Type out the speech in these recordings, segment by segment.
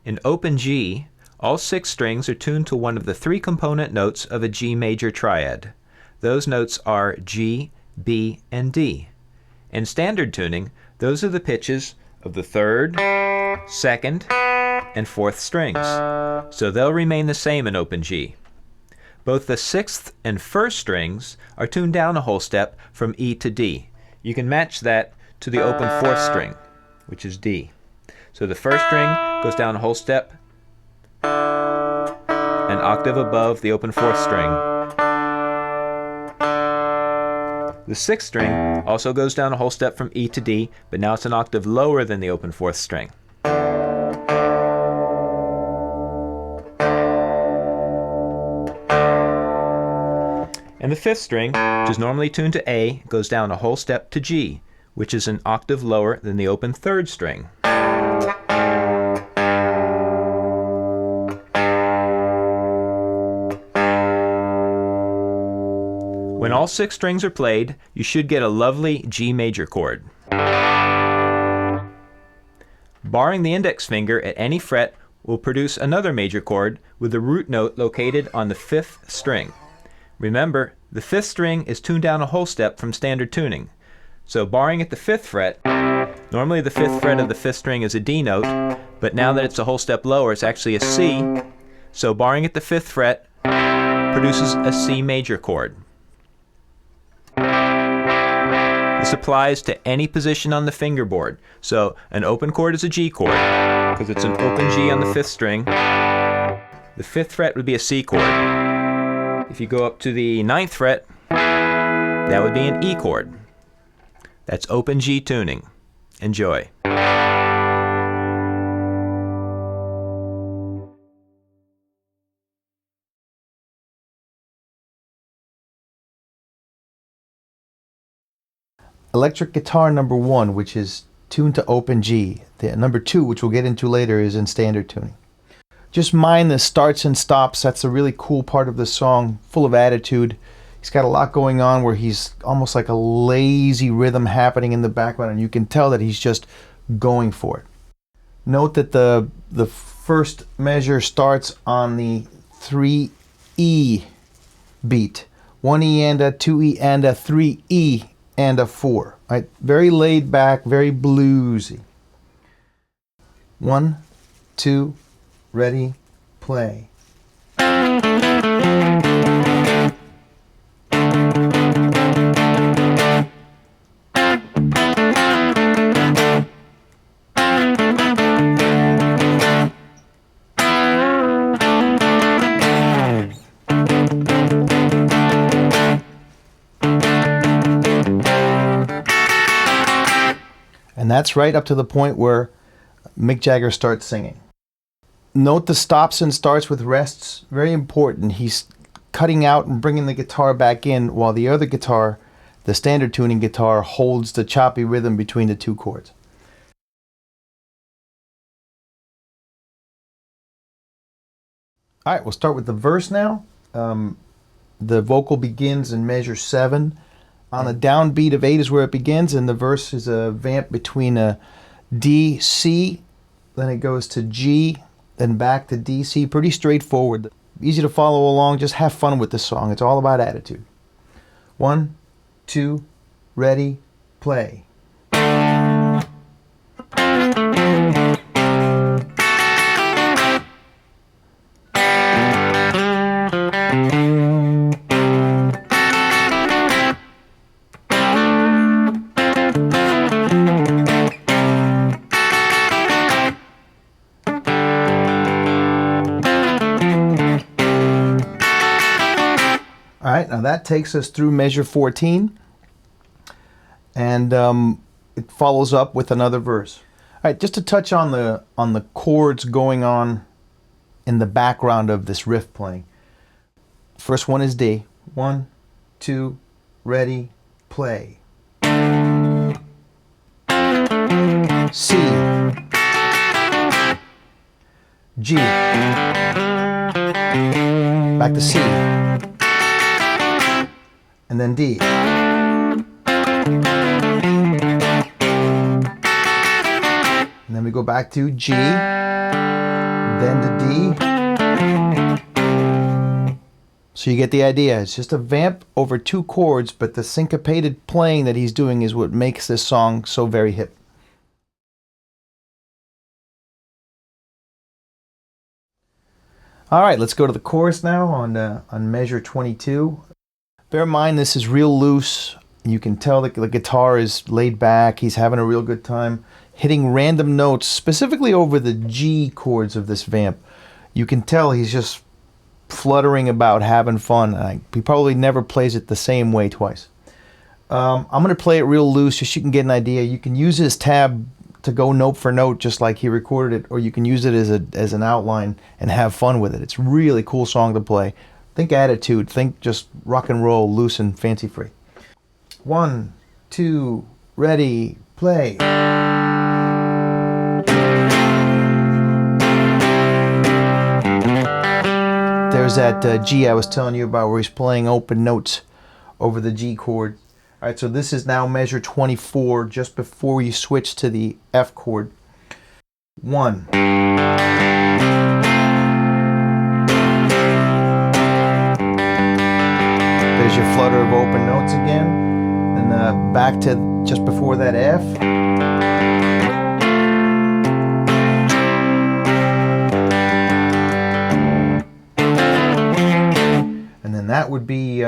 In open G, all 6 strings are tuned to one of the 3 component notes of a G major triad. Those notes are G, B, and D. In standard tuning, those are the pitches of the 3rd, 2nd, and 4th strings, so they'll remain the same in open G. Both the 6th and 1st strings are tuned down a whole step from E to D. You can match that to the open 4th string, which is D. So the 1st string goes down a whole step, an octave above the open 4th string. The 6th string also goes down a whole step from E to D, but now it's an octave lower than the open 4th string. And the 5th string, which is normally tuned to A, goes down a whole step to G, which is an octave lower than the open 3rd string. When all 6 strings are played, you should get a lovely G major chord. Barring the index finger at any fret will produce another major chord with the root note located on the 5th string. Remember, the 5th string is tuned down a whole step from standard tuning. So barring at the 5th fret, normally the 5th fret of the 5th string is a D note, but now that it's a whole step lower, it's actually a C. So barring at the 5th fret produces a C major chord. This applies to any position on the fingerboard. So an open chord is a G chord, because it's an open G on the 5th string. The 5th fret would be a C chord. If you go up to the 9th fret, that would be an E chord. That's open G tuning. Enjoy. Electric guitar number 1, which is tuned to open G. The number 2, which we'll get into later, is in standard tuning. Just mind the starts and stops. That's a really cool part of the song, full of attitude. He's got a lot going on where he's almost like a lazy rhythm happening in the background, and you can tell that he's just going for it. Note that the first measure starts on the 3E beat. 1E and a, 2E and a, 3E and a 4. Right? Very laid back, very bluesy. 1, 2, ready, play. And that's right up to the point where Mick Jagger starts singing. Note the stops and starts with rests, very important. He's cutting out and bringing the guitar back in while the other guitar, the standard tuning guitar, holds the choppy rhythm between the 2 chords. All right, we'll start with the verse now. The vocal begins in measure 7. On the downbeat of 8 is where it begins, and the verse is a vamp between a D, C, then it goes to G, then back to D, C. Pretty straightforward. Easy to follow along. Just have fun with the song. It's all about attitude. 1, 2, ready, play. All right, now that takes us through measure 14, and it follows up with another verse. All right, just to touch on the chords going on in the background of this riff playing. First one is D. 1, 2, ready, play. C, G, back to C, and then D. And then we go back to G, then to D. So you get the idea. It's just a vamp over two chords, but the syncopated playing that he's doing is what makes this song so very hip. All right, let's go to the chorus now on measure 22. Bear in mind this is real loose. You can tell that the guitar is laid back. He's having a real good time hitting random notes, specifically over the G chords of this vamp. You can tell he's just fluttering about, having fun. He probably never plays it the same way twice. I'm going to play it real loose just so you can get an idea. You can use his tab to go note for note just like he recorded it, or you can use it as an outline and have fun with it. It's a really cool song to play. Think attitude, think just rock and roll, loose and fancy free. 1, 2, ready, play. There's that G I was telling you about where he's playing open notes over the G chord. All right, so this is now measure 24, just before you switch to the F chord. 1. There's your flutter of open notes again. And back to just before that F. And then that would be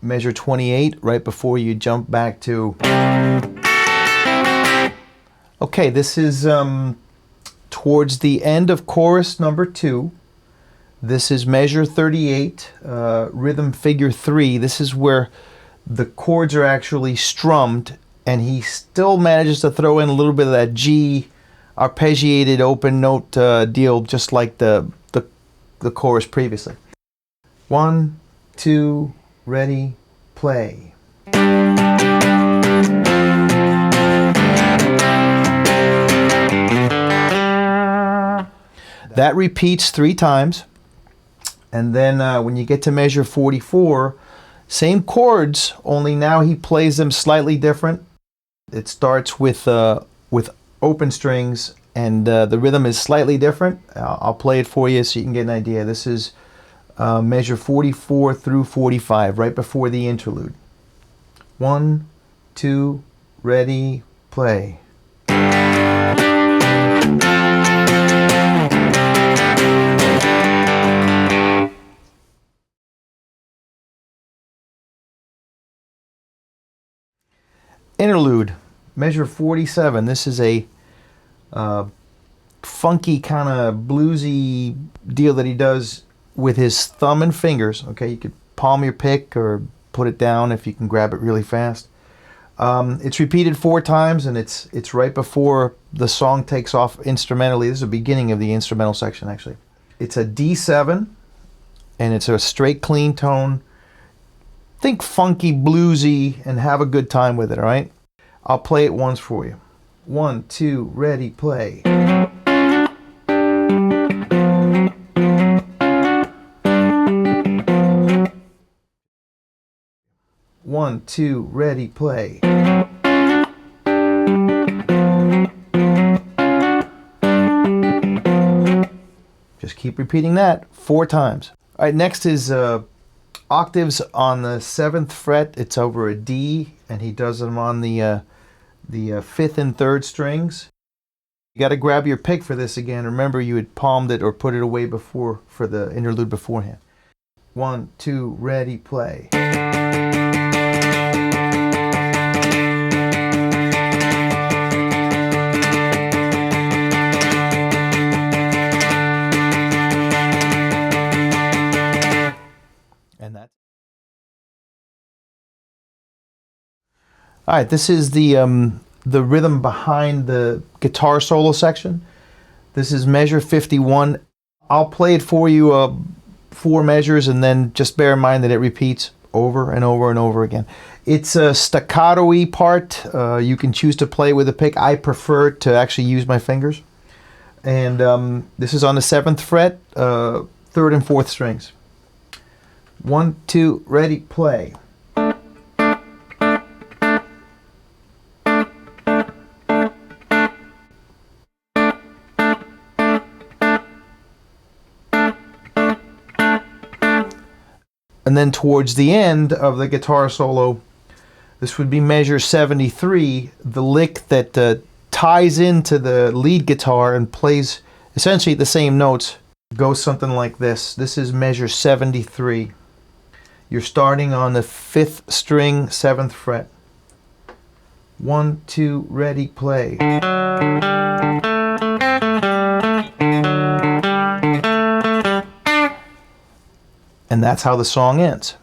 measure 28, right before you jump back to... Okay, this is towards the end of chorus number 2. This is measure 38, rhythm figure 3. This is where the chords are actually strummed, and he still manages to throw in a little bit of that G arpeggiated open note deal, just like the chorus previously. 1, 2, ready, play. That repeats 3 times. And then when you get to measure 44, same chords, only now he plays them slightly different. It starts with open strings, and the rhythm is slightly different. I'll play it for you so you can get an idea. This is measure 44 through 45, right before the interlude. 1, 2, ready, play. Interlude, measure 47. This is a funky kind of bluesy deal that he does with his thumb and fingers. Okay, you could palm your pick or put it down if you can grab it really fast. It's repeated 4 times, and it's right before the song takes off instrumentally. This is the beginning of the instrumental section, actually. It's a D7, and it's a straight, clean tone. Think funky, bluesy, and have a good time with it, all right? I'll play it once for you. 1, 2, ready, play. 1, 2, ready, play. Just keep repeating that 4 times. All right, next is octaves on the 7th fret. It's over a D, and he does them on the 5th and 3rd strings. You got to grab your pick for this again. Remember, you had palmed it or put it away before for the interlude beforehand. 1, 2, ready, play. And that's all right. This is the rhythm behind the guitar solo section. This is measure 51. I'll play it for you 4 measures, and then just bear in mind that it repeats over and over and over again. It's a staccato-y part. You can choose to play with a pick. I prefer to actually use my fingers. And this is on the 7th fret, 3rd and 4th strings. 1, 2, ready, play. And then towards the end of the guitar solo, this would be measure 73, the lick that ties into the lead guitar and plays essentially the same notes, goes something like this. This is measure 73. You're starting on the 5th string, 7th fret. 1, 2, ready, play. And that's how the song ends.